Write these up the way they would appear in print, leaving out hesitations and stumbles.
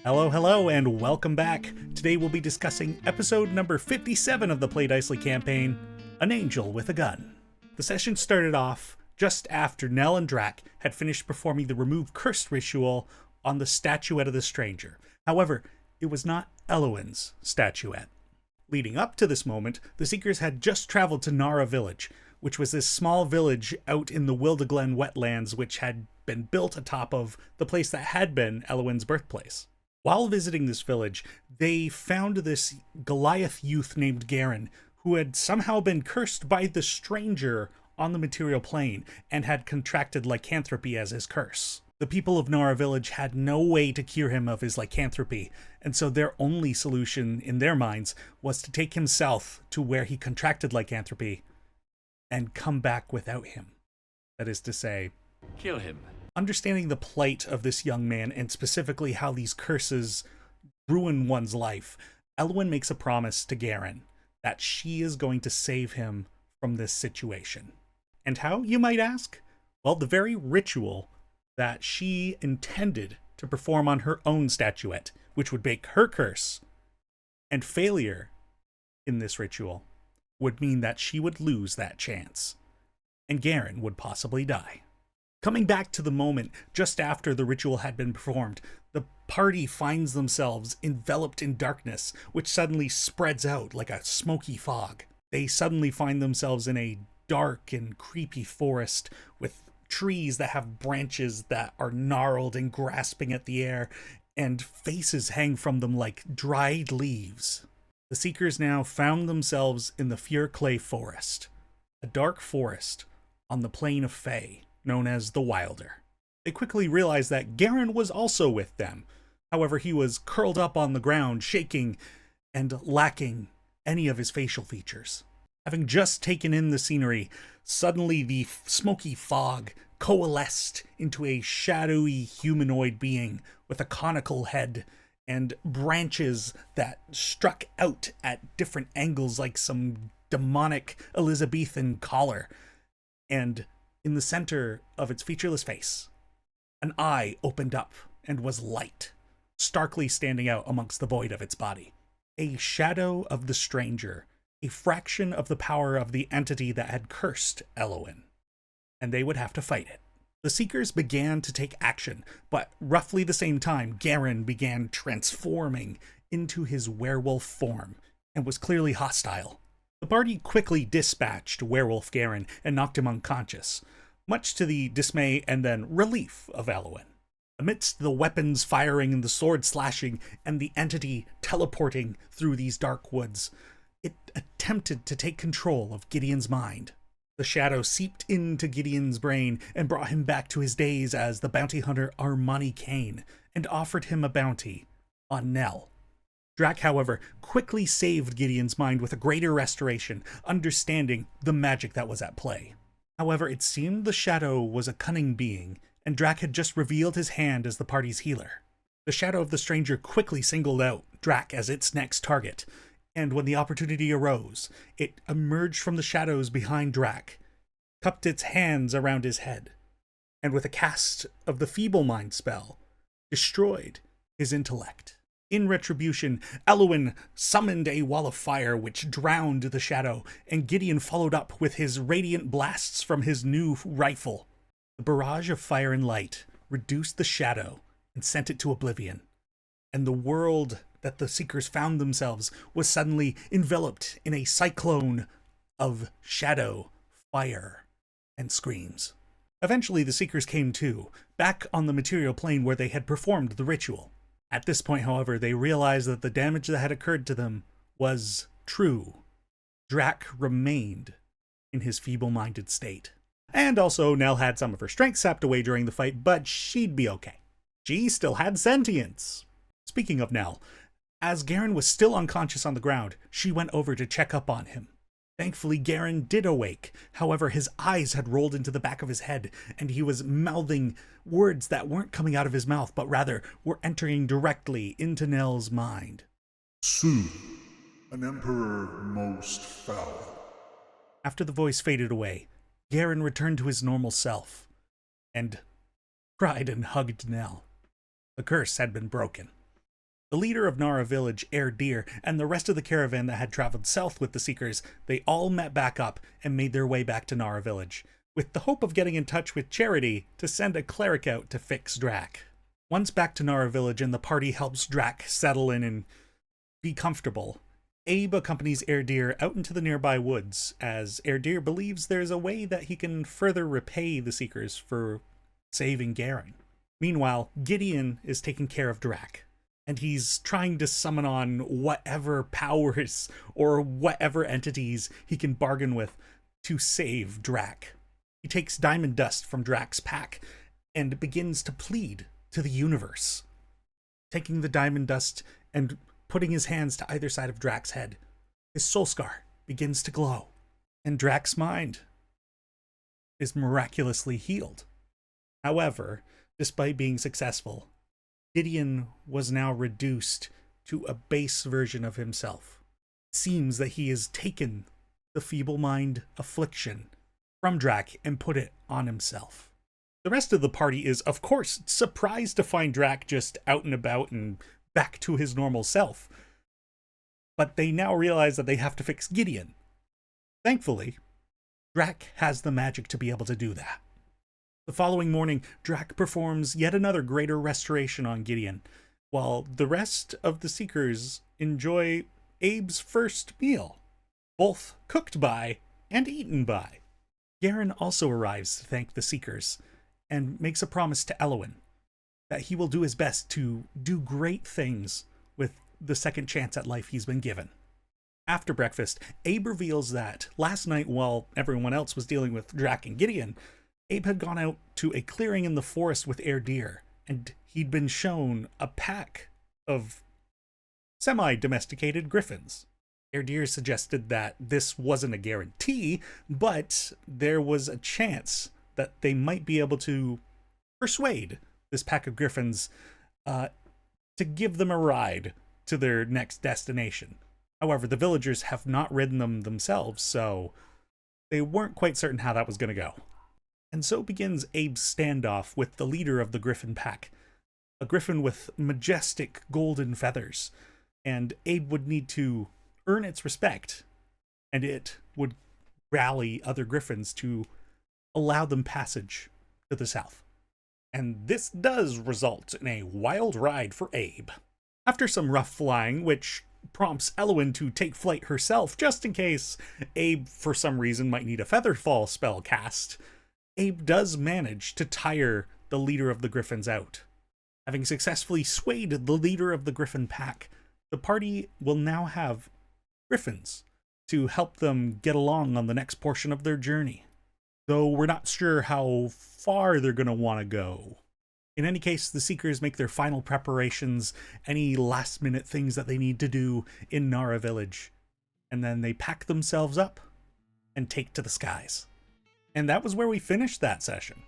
Hello, hello, and welcome back. Today we'll be discussing episode number 57 of the Play Dicely campaign, An Angel with a Gun. The session started off just after Nell and Drac had finished performing the Remove Curse ritual on the statuette of the stranger. However, it was not Elowin's statuette. Leading up to this moment, the Seekers had just traveled to Nara Village, which was this small village out in the Wildeglen wetlands which had been built atop of the place that had been Elowin's birthplace. While visiting this village, they found this Goliath youth named Garson, who had somehow been cursed by the stranger on the material plane and had contracted lycanthropy as his curse. The people of Nara Village had no way to cure him of his lycanthropy, and so their only solution in their minds was to take him south to where he contracted lycanthropy and come back without him. That is to say, kill him. Understanding the plight of this young man and specifically how these curses ruin one's life, Elowin makes a promise to Garson that she is going to save him from this situation. And how, you might ask? Well, the very ritual that she intended to perform on her own statuette, which would break her curse, and failure in this ritual would mean that she would lose that chance, and Garson would possibly die. Coming back to the moment just after the ritual had been performed, the party finds themselves enveloped in darkness, which suddenly spreads out like a smoky fog. They suddenly find themselves in a dark and creepy forest with trees that have branches that are gnarled and grasping at the air, and faces hang from them like dried leaves. The Seekers now found themselves in the Fure Clay Forest, a dark forest on the plain of Fae, known as the Wilder. They quickly realized that Garson was also with them. However, he was curled up on the ground, shaking and lacking any of his facial features. Having just taken in the scenery, suddenly the smoky fog coalesced into a shadowy humanoid being with a conical head and branches that struck out at different angles like some demonic Elizabethan collar. And in the center of its featureless face, an eye opened up and was light, starkly standing out amongst the void of its body. A shadow of the stranger, a fraction of the power of the entity that had cursed Elowin, and they would have to fight it. The Seekers began to take action, but roughly the same time, Garson began transforming into his werewolf form and was clearly hostile. The party quickly dispatched Werewolf Garson and knocked him unconscious, much to the dismay and then relief of Elowin. Amidst the weapons firing and the sword slashing and the entity teleporting through these dark woods, it attempted to take control of Gideon's mind. The shadow seeped into Gideon's brain and brought him back to his days as the bounty hunter Armani Kane and offered him a bounty on Nell. Drac, however, quickly saved Gideon's mind with a greater restoration, understanding the magic that was at play. However, it seemed the shadow was a cunning being, and Drac had just revealed his hand as the party's healer. The shadow of the stranger quickly singled out Drac as its next target, and when the opportunity arose, it emerged from the shadows behind Drac, cupped its hands around his head, and with a cast of the Feeble Mind spell, destroyed his intellect. In retribution, Elowin summoned a wall of fire which drowned the shadow, and Gideon followed up with his radiant blasts from his new rifle. The barrage of fire and light reduced the shadow and sent it to oblivion, and the world that the Seekers found themselves was suddenly enveloped in a cyclone of shadow, fire, and screams. Eventually, the Seekers came to, back on the material plane where they had performed the ritual. At this point, however, they realized that the damage that had occurred to them was true. Drac remained in his feeble-minded state. And also, Nell had some of her strength sapped away during the fight, but she'd be okay. She still had sentience. Speaking of Nell, as Garson was still unconscious on the ground, she went over to check up on him. Thankfully, Garson did awake. However, his eyes had rolled into the back of his head, and he was mouthing words that weren't coming out of his mouth, but rather were entering directly into Nell's mind. Soon, an emperor most foul. After the voice faded away, Garson returned to his normal self, and cried and hugged Nell. The curse had been broken. The leader of Nara village, Deer, and the rest of the caravan that had traveled south with the Seekers, they all met back up and made their way back to Nara village, with the hope of getting in touch with Charity to send a cleric out to fix Drac. Once back to Nara village and the party helps Drac settle in and be comfortable, Abe accompanies Deer out into the nearby woods, as Deer believes there's a way that he can further repay the Seekers for saving Garen. Meanwhile, Gideon is taking care of Drac, and he's trying to summon on whatever powers or whatever entities he can bargain with to save Drac. He takes diamond dust from Drac's pack and begins to plead to the universe. Taking the diamond dust and putting his hands to either side of Drac's head, his soul scar begins to glow, and Drac's mind is miraculously healed. However, despite being successful, Gideon was now reduced to a base version of himself. It seems that he has taken the feeble mind affliction from Drac and put it on himself. The rest of the party is, of course, surprised to find Drac just out and about and back to his normal self. But they now realize that they have to fix Gideon. Thankfully, Drac has the magic to be able to do that. The following morning, Drac performs yet another greater restoration on Gideon, while the rest of the Seekers enjoy Abe's first meal, both cooked by and eaten by. Garen also arrives to thank the Seekers, and makes a promise to Elwyn that he will do his best to do great things with the second chance at life he's been given. After breakfast, Abe reveals that last night, while everyone else was dealing with Drac and Gideon, Abe had gone out to a clearing in the forest with Deer, and he'd been shown a pack of semi-domesticated griffins. Deer suggested that this wasn't a guarantee, but there was a chance that they might be able to persuade this pack of griffins to give them a ride to their next destination. However, the villagers have not ridden them themselves, so they weren't quite certain how that was going to go. And so begins Abe's standoff with the leader of the griffin pack, a griffin with majestic golden feathers, and Abe would need to earn its respect, and it would rally other griffins to allow them passage to the south. And this does result in a wild ride for Abe. After some rough flying, which prompts Elwyn to take flight herself just in case Abe for some reason might need a featherfall spell cast, Abe does manage to tire the leader of the griffins out. Having successfully swayed the leader of the griffin pack, the party will now have griffins to help them get along on the next portion of their journey, though we're not sure how far they're going to want to go. In any case, the Seekers make their final preparations, any last-minute things that they need to do in Nara village, and then they pack themselves up and take to the skies. And that was where we finished that session.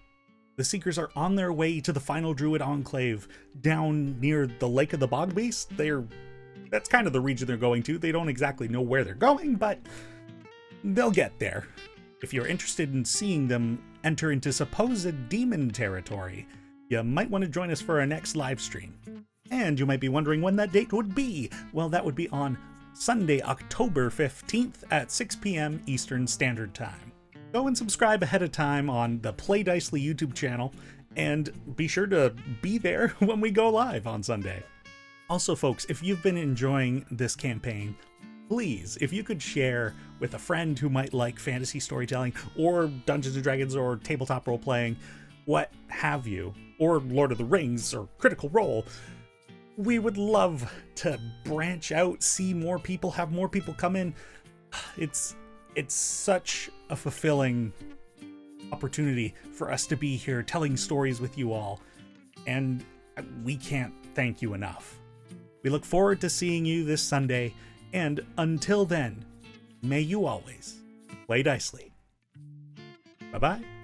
The Seekers are on their way to the final Druid Enclave down near the Lake of the Bog Beast. That's kind of the region they're going to. They don't exactly know where they're going, but they'll get there. If you're interested in seeing them enter into supposed demon territory, you might want to join us for our next live stream. And you might be wondering when that date would be. Well, that would be on Sunday, October 15th at 6 p.m. Eastern Standard Time. Go and subscribe ahead of time on the Play Dicely YouTube channel, and be sure to be there when we go live on Sunday. Also, folks, if you've been enjoying this campaign, please, if you could share with a friend who might like fantasy storytelling, or Dungeons & Dragons, or tabletop role-playing, what have you, or Lord of the Rings, or Critical Role, we would love to branch out, see more people, have more people come in. It's such a fulfilling opportunity for us to be here telling stories with you all, and we can't thank you enough. We look forward to seeing you this Sunday, and until then, may you always play dicely. Bye-bye.